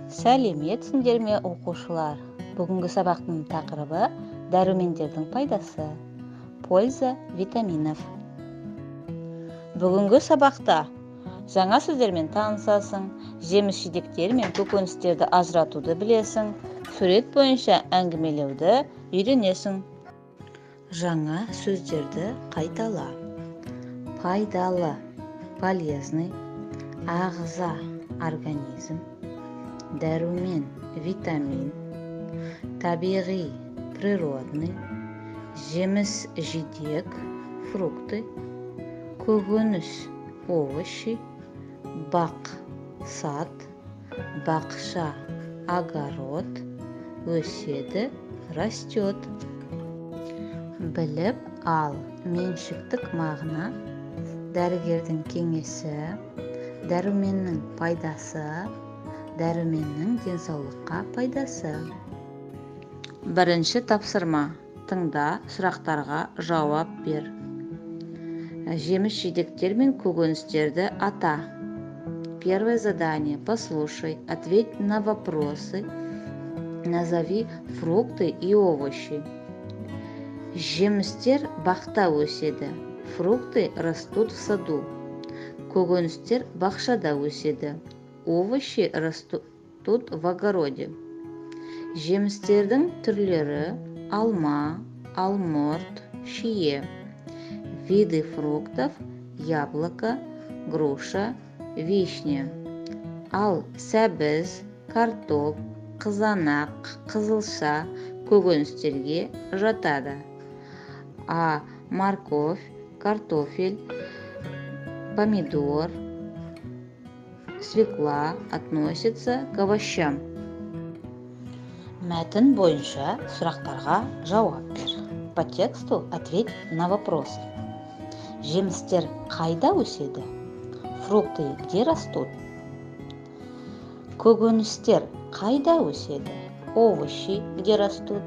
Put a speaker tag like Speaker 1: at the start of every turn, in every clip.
Speaker 1: Сәлеметсіңдер ме оқушылар? Бүгінгі сабақтың тақырыбы дәрумендердің пайдасы. Польза витаминов. Бүгінгі сабақта жаңа сөздермен танысасың, жеміс-жидектер мен көкөністерді ажыратуды білесің, сурет бойынша әңгімелеуді үйренесің. Жаңа сөздерді қайтала. Пайдалы, полезный, ағза, организм, дәрумен, витамин, табиғи, природный, жеміс-жидек, фрукты, көкөніс, овощи, бақ, сад, бақша, огород, өседі, растет. Біліп ал, меншіктік мағына, дәрігердің кеңесі, дәруменнің пайдасы, дәруменнің денсаулыққа пайдасы. Бірінші тапсырма. Тыңда, сұрақтарға жауап бер. Жеміс-жидектер мен көкөністерді ата. Первое задание. Послушай, ответь на вопросы. Назови фрукты и овощи. Жемістер бақта өседі. Фрукты растут в саду. Көкөністер бақшада өседі. Овощи растут в огороде. Жемістердің түрлері алма, алмұрт, шие. Виды фруктов яблоко, груша, вишня. Ал сәбіз, картоп, қызанақ, қызылша көкөністерге жатады. А морковь, картофель, помидор, свекла относятся к овощам. Мәтін бойынша сұрақтарға жауап бер. По тексту ответь на вопросы. Жемістер қайда өседі? Фрукты где растут? Көкөністер қайда өседі? Овощи где растут?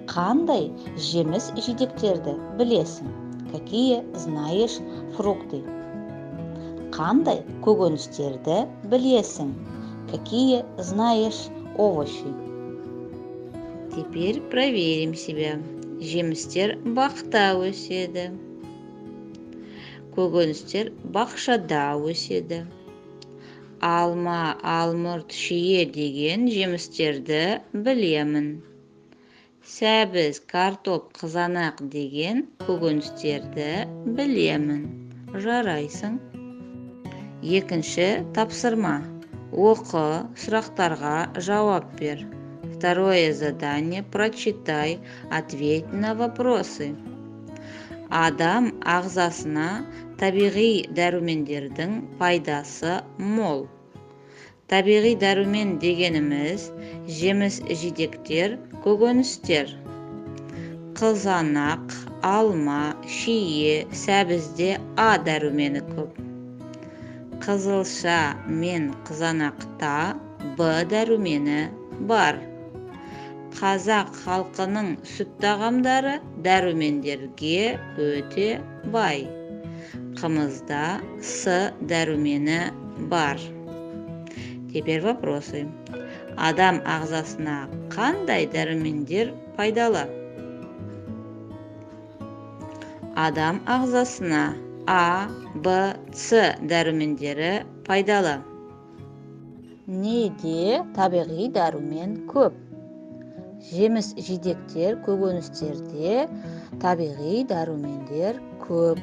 Speaker 1: Қандай жеміс-жидектерді білесің? Какие знаешь фрукты? Қандай көкөністерді білесің? Какие знаешь овощи? Теперь проверим себя. Жемістер бақта өседі. Көкөністер бақшада өседі. Алма, алмұрт, шие деген жемістерді білемін. Сәбіз, картоп, қызанақ деген көкөністерді білемін. Жарайсың. Екінші тапсырма. Оқы, сұрақтарға жауап бер. Второе задание. Прочитай, ответь на вопросы. Адам ағзасына табиғи дәрумендердің пайдасы мол. Табиғи дәрумен дегеніміз жеміс-жидектер, көкөністер. Қызанақ, алма, шие, сәбізде А дәрумені көп. Қызылша мен қызанақта Б дәрумені бар. Қазақ халқының сүт тағамдары дәрумендерге өте бай. Қымызда С дәрумені бар. Теперь вопросы. Адам ағзасына қандай дәрумендер пайдалы? Адам ағзасына А, Б, С дәрумендері пайдалы. Неде табиғи дәрумен көп? Жеміс-жидектер, көкөністерде табиғи дәрумендер көп.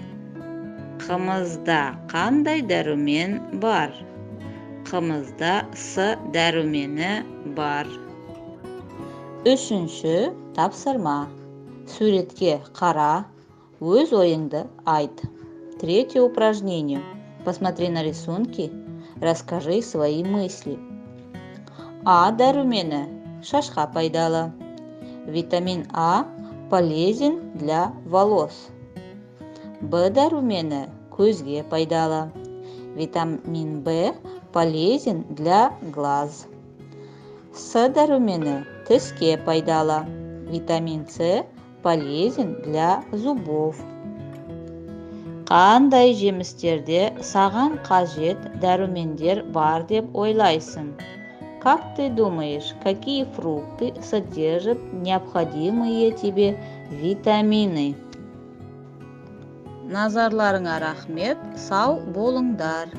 Speaker 1: Қымызда қандай дәрумен бар? Қымызда С дәрумені бар. Үшінші тапсырма. Суретке қара, өз ойыңды айт. Третье упражнение. Посмотри на рисунки, расскажи свои мысли. А дәрумені шашқа пайдалы. Витамин А полезен для волос. Б дәрумені көзге пайдалы. Витамин В полезен для глаз. С дәрумені тіске пайдалы. Витамин С полезен для зубов. Қандай жемістерде саған қажет дәрумендер бар деп ойлайсың? Как ты думаешь, какие фрукты содержат необходимые тебе витамины? Назарларыңа рахмет, сау болыңдар.